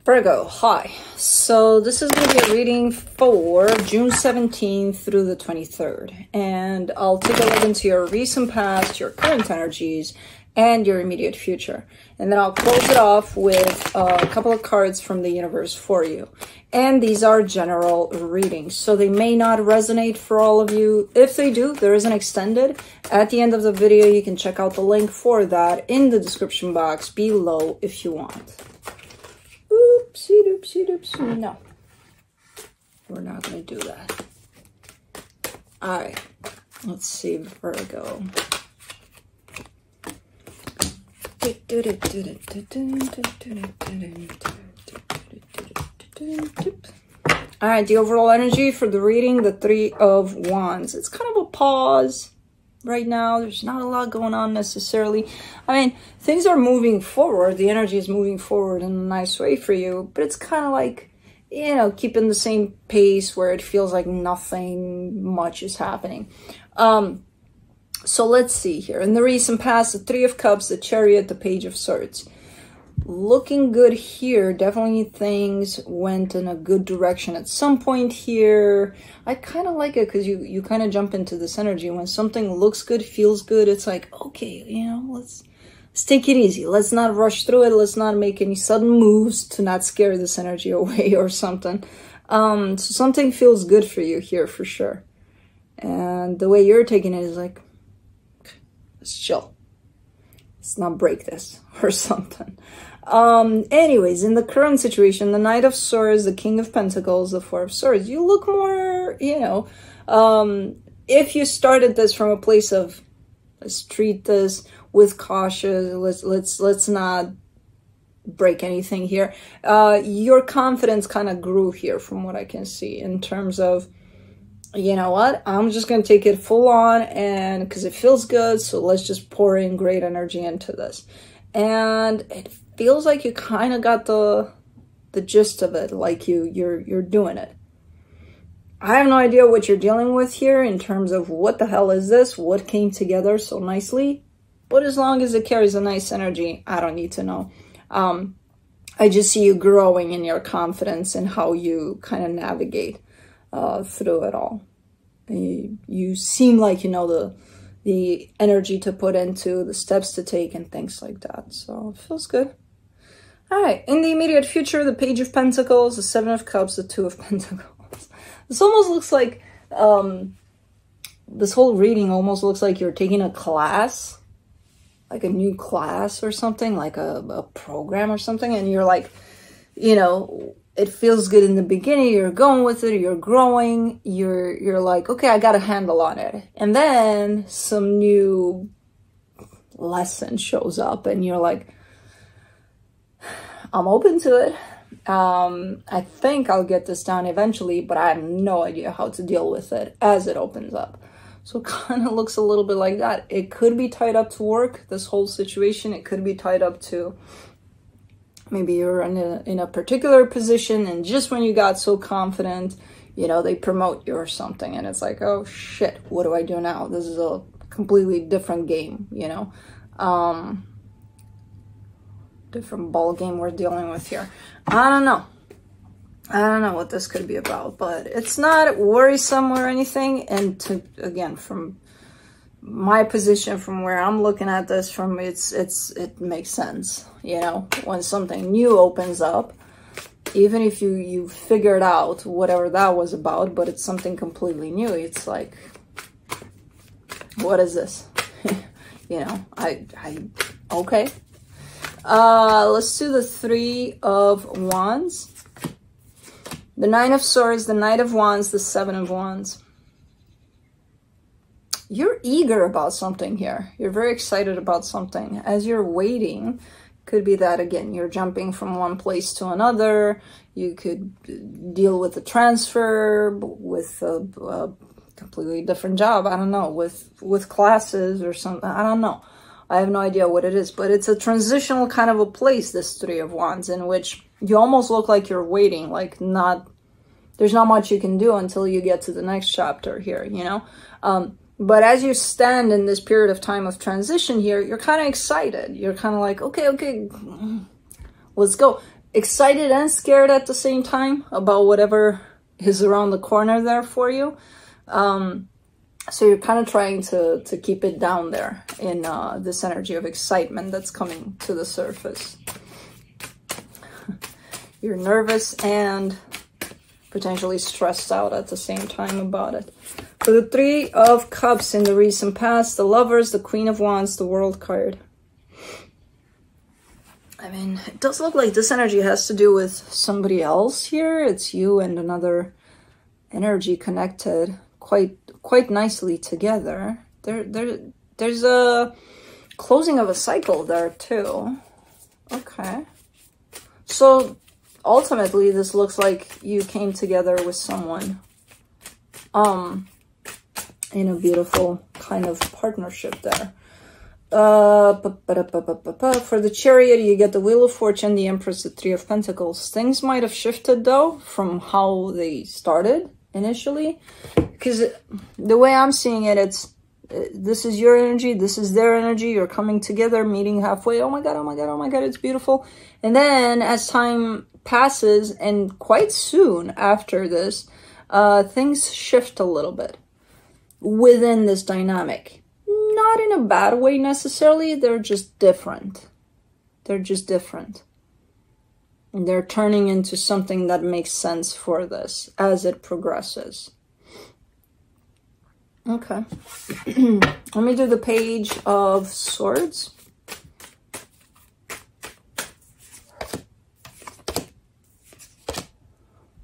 Virgo, hi. So this is going to be a reading for June 17th through the 23rd. And I'll take a look into your recent past, your current energies, and your immediate future. And then I'll close it off with a couple of cards from the universe for you. And these are general readings, so they may not resonate for all of you. If they do, there is an extended. At the end of the video, you can check out the link for that in the description box below if you want. Oopsie doopsie doopsie. No, we're not going to do that. All right, let's see, Virgo. All right, the overall energy for the reading, the Three of Wands. It's kind of a pause right now. There's not a lot going on necessarily. I mean, things are moving forward. The energy is moving forward in a nice way for you, but it's kind of like, you know, keeping the same pace where it feels like nothing much is happening. So let's see here. In the recent past, the Three of Cups, the Chariot, the Page of Swords. Looking good here. Definitely things went in a good direction at some point here. I kind of like it because you kind of jump into this energy. When something looks good, feels good, it's like, okay, you know, let's take it easy. Let's not rush through it. Let's not make any sudden moves to not scare this energy away or something. So something feels good for you here for sure. And the way you're taking it is like, let's chill. Let's not break this or something. Anyways, in the current situation, the Knight of Swords, the King of Pentacles, the Four of Swords, you look more, you know, if you started this from a place of, let's treat this with caution, let's not break anything here. Your confidence kind of grew here from what I can see in terms of, you know what, I'm just going to take it full on, and because it feels good, so let's just pour in great energy into this. And it feels like you kind of got the gist of it, like you're doing it. I have no idea what you're dealing with here in terms of what the hell is this, what came together so nicely, but as long as it carries a nice energy, I don't need to know. I just see you growing in your confidence and how you kind of navigate through it all. You seem like you know the energy to put into, the steps to take, and things like that. So it feels good. All right, in the immediate future, the Page of Pentacles, the Seven of Cups, the Two of Pentacles. This almost looks like, this whole reading almost looks like you're taking a class, like a new class or something, like a program or something, and you're like, you know, it feels good in the beginning, you're going with it, you're growing, you're like, okay, I got a handle on it. And then some new lesson shows up and you're like, I'm open to it. I think I'll get this down eventually, but I have no idea how to deal with it as it opens up. So it kind of looks a little bit like that. It could be tied up to work, this whole situation. It could be tied up to maybe you're in a particular position, and just when you got so confident, you know, they promote you or something, and it's like, oh shit, what do I do now? This is a completely different game, you know, different ball game we're dealing with here. I don't know what this could be about, but it's not worrisome or anything. And again, from my position, from where I'm looking at this from, it makes sense, you know, when something new opens up, even if you figured out whatever that was about, but it's something completely new, it's like, what is this? You know, okay. Let's do the Three of Wands, the Nine of Swords, the Knight of Wands, the Seven of Wands. You're eager about something here. You're very excited about something. As you're waiting, could be that, again, you're jumping from one place to another. You could deal with a transfer, with a completely different job. I don't know, with classes or something. I don't know. I have no idea what it is, but it's a transitional kind of a place, this Three of Wands, in which you almost look like you're waiting, like there's not much you can do until you get to the next chapter here, you know? But as you stand in this period of time of transition here, you're kind of excited. You're kind of like, okay, let's go. excited and scared at the same time about whatever is around the corner there for you. So you're kind of trying to keep it down there in this energy of excitement that's coming to the surface. You're nervous and potentially stressed out at the same time about it. For the Three of Cups in the recent past, the Lovers, the Queen of Wands, the World card. I mean, it does look like this energy has to do with somebody else here. It's you and another energy connected quite nicely together. There's a closing of a cycle there too. Okay. So ultimately this looks like you came together with someone in a beautiful kind of partnership there. For the Chariot, you get the Wheel of Fortune, the Empress, the Three of Pentacles. Things might have shifted though from how they started initially, because the way I'm seeing it, it's this is your energy, this is their energy, you're coming together, meeting halfway. Oh my god, oh my god, oh my god, it's beautiful. And then as time passes, and quite soon after this, things shift a little bit within this dynamic. Not in a bad way necessarily, they're just different. They're just different. And they're turning into something that makes sense for this as it progresses. Okay. Let me do the Page of Swords.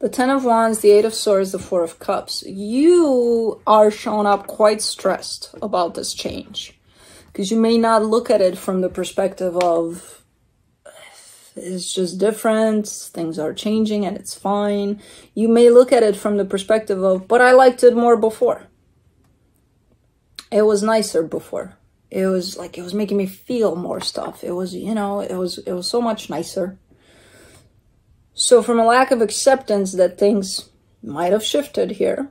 The Ten of Wands, the Eight of Swords, the Four of Cups. You are showing up quite stressed about this change, because you may not look at it from the perspective of it's just different, things are changing and it's fine. You may look at it from the perspective of, but I liked it more before. It was nicer before. It was like, it was making me feel more stuff. It was, you know, it was so much nicer. So from a lack of acceptance that things might have shifted here,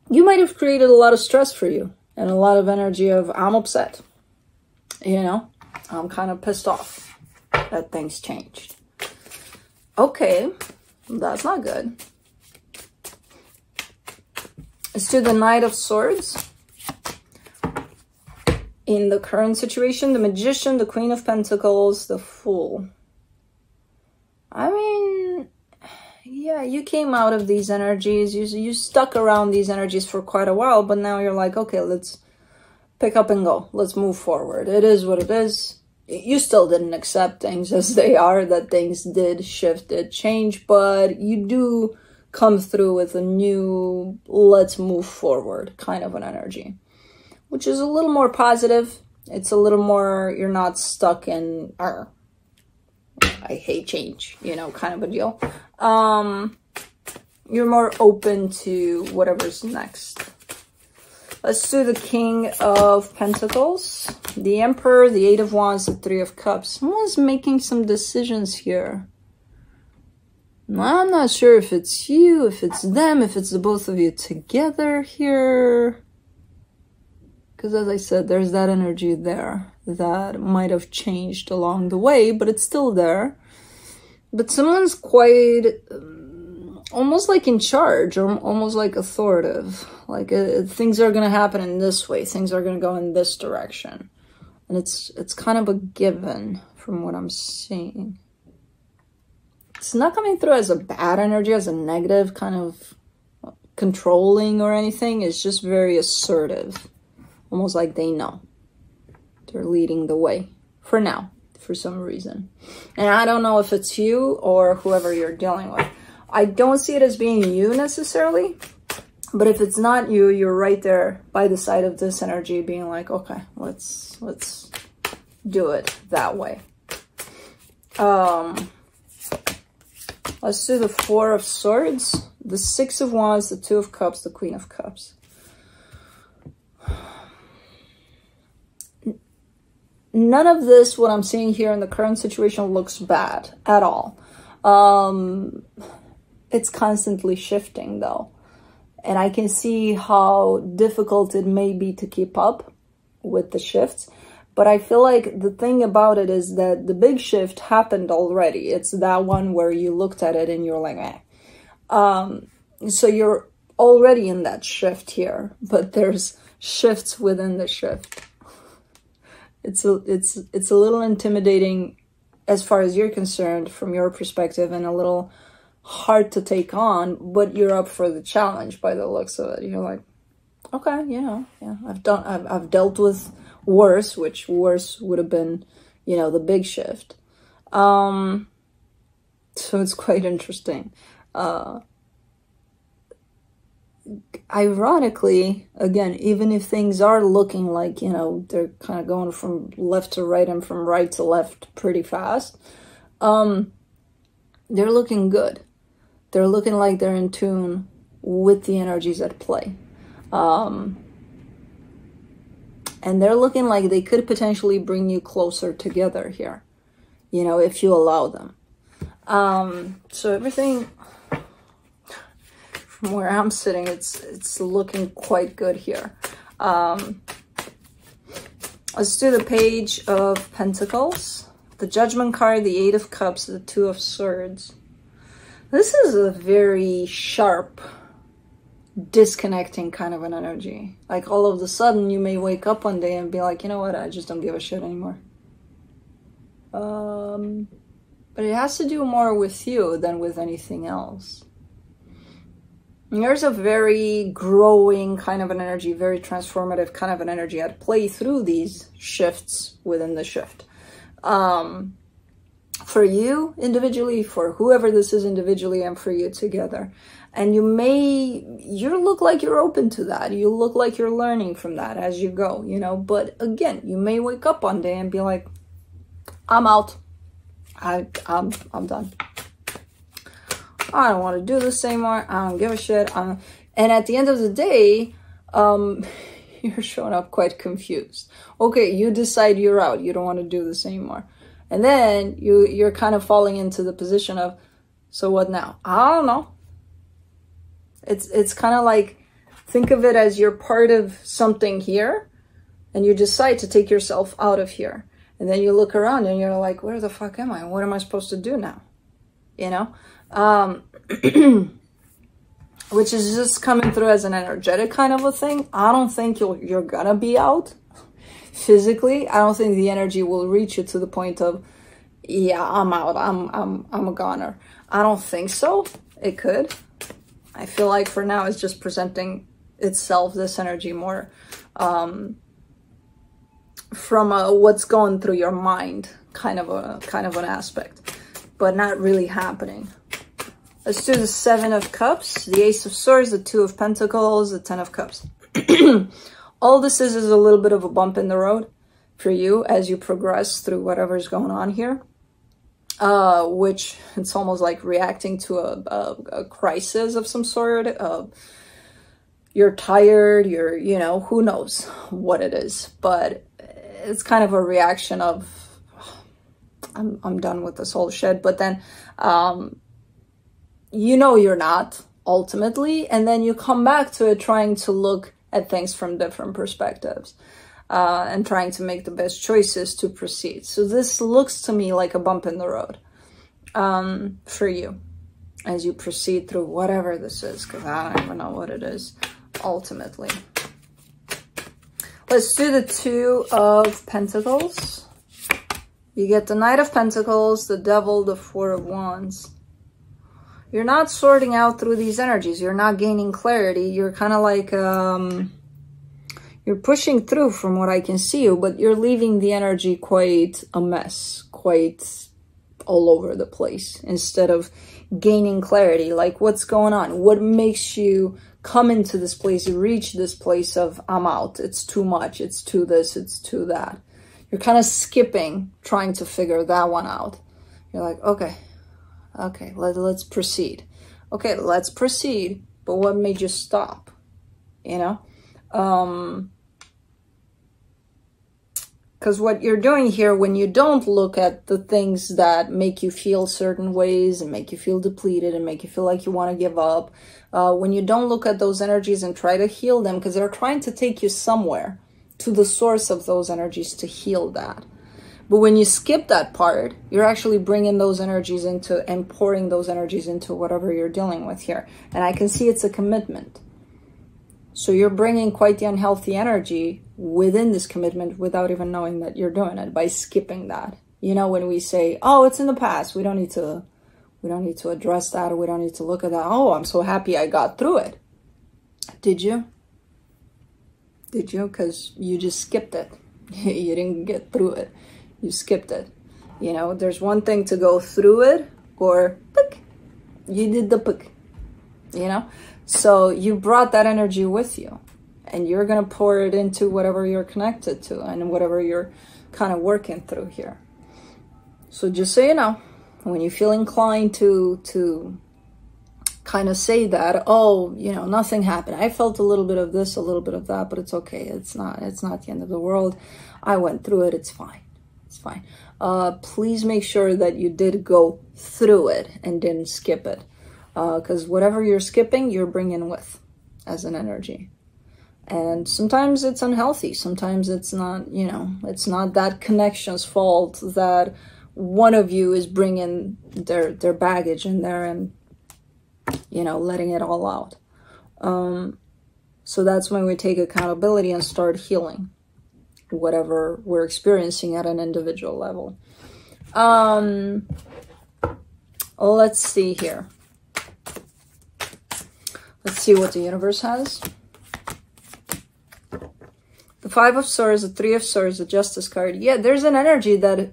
you might have created a lot of stress for you and a lot of energy of, I'm upset. You know, I'm kind of pissed off that things changed. Okay, that's not good. Let's do the Knight of Swords. In the current situation, the Magician, the Queen of Pentacles, the Fool. I mean, yeah, you came out of these energies. You stuck around these energies for quite a while, but now you're like, okay, let's pick up and go. Let's move forward. It is what it is. You still didn't accept things as they are, that things did shift, did change, but you do come through with a new, let's move forward kind of an energy, which is a little more positive. It's a little more, you're not stuck in, I hate change, you know, kind of a deal. You're more open to whatever's next. Let's do the King of Pentacles, the Emperor, the Eight of Wands, the Three of Cups. Someone's making some decisions here. I'm not sure if it's you, if it's them, if it's the both of you together here. Because as I said, there's that energy there that might have changed along the way, but it's still there. But someone's quite almost like in charge, or almost like authoritative. Like things are going to happen in this way. Things are going to go in this direction. And it's kind of a given from what I'm seeing. It's not coming through as a bad energy, as a negative kind of controlling or anything. It's just very assertive. Almost like they know. They're leading the way. For now. For some reason. And I don't know if it's you or whoever you're dealing with. I don't see it as being you necessarily. But if it's not you, you're right there by the side of this energy being like, okay, let's do it that way. Let's do the Four of Swords, the Six of Wands, the Two of Cups, the Queen of Cups. None of this, what I'm seeing here in the current situation, looks bad at all. It's constantly shifting though. And I can see how difficult it may be to keep up with the shifts. But I feel like the thing about it is that the big shift happened already. It's that one where you looked at it and you're like, eh. So you're already in that shift here, but there's shifts within the shift. It's a little intimidating as far as you're concerned from your perspective, and a little hard to take on, but you're up for the challenge by the looks of it. You're like, okay, yeah, I've dealt with worse, which worse would have been, the big shift. So it's quite interesting. Ironically, again, even if things are looking like, they're kind of going from left to right and from right to left pretty fast, they're looking good. They're looking like they're in tune with the energies at play. And they're looking like they could potentially bring you closer together here, if you allow them. So everything from where I'm sitting, it's looking quite good here. Let's do the Page of Pentacles, the Judgment card, the Eight of Cups, the Two of Swords. This is a very sharp, disconnecting kind of an energy. Like all of a sudden you may wake up one day and be like, you know what, I just don't give a shit anymore. But it has to do more with you than with anything else. And there's a very growing kind of an energy, very transformative kind of an energy at play through these shifts within the shift. For you individually, for whoever this is individually, and for you together. And you look like you're open to that. You look like you're learning from that as you go, But again, you may wake up one day and be like, I'm out. I'm done. I don't want to do this anymore. I don't give a shit. And at the end of the day, you're showing up quite confused. Okay, you decide you're out. You don't want to do this anymore. And then you're kind of falling into the position of, so what now? I don't know. It's kind of like, think of it as you're part of something here, and you decide to take yourself out of here. And then you look around and you're like, where the fuck am I? What am I supposed to do now? Which is just coming through as an energetic kind of a thing. I don't think you're gonna be out physically. I don't think the energy will reach you to the point of, yeah, I'm out. I'm a goner. I don't think so. It could. I feel like for now it's just presenting itself, this energy, more from what's going through your mind kind of an aspect, but not really happening. Let's do the Seven of Cups, the Ace of Swords, the Two of Pentacles, the Ten of Cups. All this is a little bit of a bump in the road for you as you progress through whatever's going on here. Which it's almost like reacting to a crisis of some sort. You're tired, who knows what it is. But it's kind of a reaction of, I'm done with this whole shit. But then, you're not, ultimately. And then you come back to it trying to look at things from different perspectives. And trying to make the best choices to proceed. So this looks to me like a bump in the road for you as you proceed through whatever this is, because I don't even know what it is ultimately. Let's do the Two of Pentacles. You get the Knight of Pentacles, the Devil, the Four of Wands. You're not sorting out through these energies. You're not gaining clarity. You're kind of like... you're pushing through from what I can see, but you're leaving the energy quite a mess, quite all over the place, instead of gaining clarity. Like, what's going on? What makes you come into this place, you reach this place of, I'm out, it's too much, it's too this, it's too that. You're kind of skipping, trying to figure that one out. You're like, okay, let's proceed. Okay, let's proceed, but what made you stop? Because what you're doing here, when you don't look at the things that make you feel certain ways and make you feel depleted and make you feel like you want to give up, when you don't look at those energies and try to heal them, because they're trying to take you somewhere, to the source of those energies to heal that. But when you skip that part, you're actually bringing those energies into and pouring those energies into whatever you're dealing with here. And I can see it's a commitment. So you're bringing quite the unhealthy energy within this commitment without even knowing that you're doing it by skipping that. You know, when we say, oh, it's in the past, we don't need to address that, or we don't need to look at that. Oh, I'm so happy I got through it. Did you? Did you? Because you just skipped it. You didn't get through it. You skipped it. You know, there's one thing to go through it, or pick. You did the pick. You know? So you brought that energy with you, and you're going to pour it into whatever you're connected to and whatever you're kind of working through here. So just so you know, when you feel inclined to kind of say that, oh, you know, nothing happened. I felt a little bit of this, a little bit of that, but it's okay. It's not the end of the world. I went through it. It's fine. It's fine. Please make sure that you did go through it and didn't skip it. Because whatever you're skipping, you're bringing with as an energy. And sometimes it's unhealthy. Sometimes it's not, you know, it's not that connection's fault that one of you is bringing their baggage in there and, you know, letting it all out. So that's when we take accountability and start healing whatever we're experiencing at an individual level. Let's see here. Let's see what the universe has. The Five of Swords, the Three of Swords, the Justice card. Yeah, there's an energy that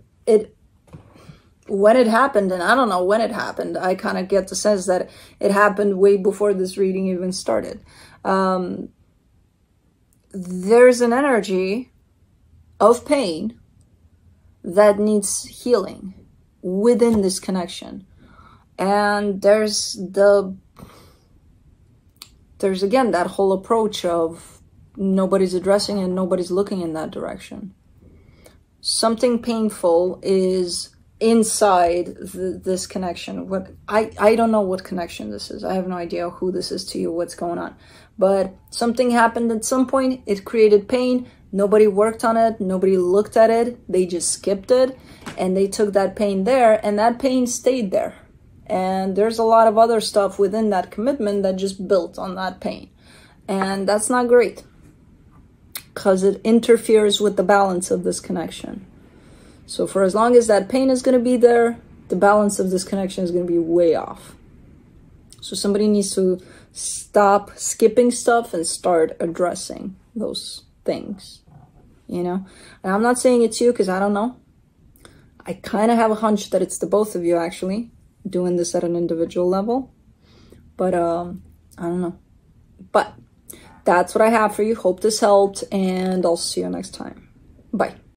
when it happened, and I don't know when it happened, I kind of get the sense that it happened way before this reading even started. There's an energy of pain that needs healing within this connection. And there's again that whole approach of nobody's addressing and nobody's looking in that direction. Something painful is inside this connection. I don't know what connection this is. I have no idea who this is to you, what's going on. But something happened at some point. It created pain. Nobody worked on it. Nobody looked at it. They just skipped it. And they took that pain there, and that pain stayed there. And there's a lot of other stuff within that commitment that just built on that pain. And that's not great, because it interferes with the balance of this connection. So for as long as that pain is going to be there, the balance of this connection is going to be way off. So somebody needs to stop skipping stuff and start addressing those things, you know? And I'm not saying it's you, because I don't know. I kind of have a hunch that it's the both of you actually doing this at an individual level. But I don't know. But that's what I have for you. Hope this helped, and I'll see you next time. Bye.